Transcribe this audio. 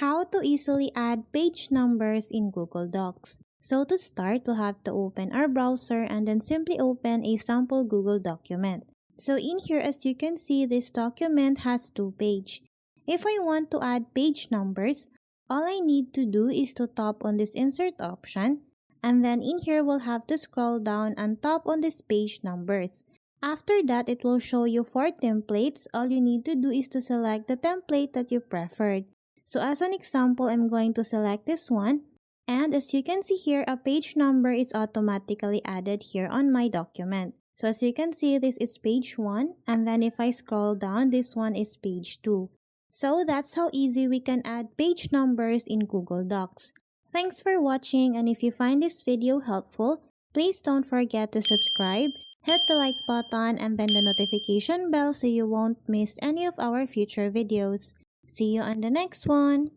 How to easily add page numbers in Google Docs. So to start, we'll have to open our browser and then simply open a sample Google document. So in here, as you can see, this document has two pages. If I want to add page numbers, all I need to do is to tap on this insert option, and then in here we'll have to scroll down and tap on this page numbers. After that, it will show you four templates. All you need to do is to select the template that you preferred. So as an example, I'm going to select this one. And as you can see here, a page number is automatically added here on my document. So as you can see, this is page 1. And then if I scroll down, this one is page 2. So that's how easy we can add page numbers in Google Docs. Thanks for watching, and if you find this video helpful, please don't forget to subscribe, hit the like button, and then the notification bell so you won't miss any of our future videos. See you on the next one!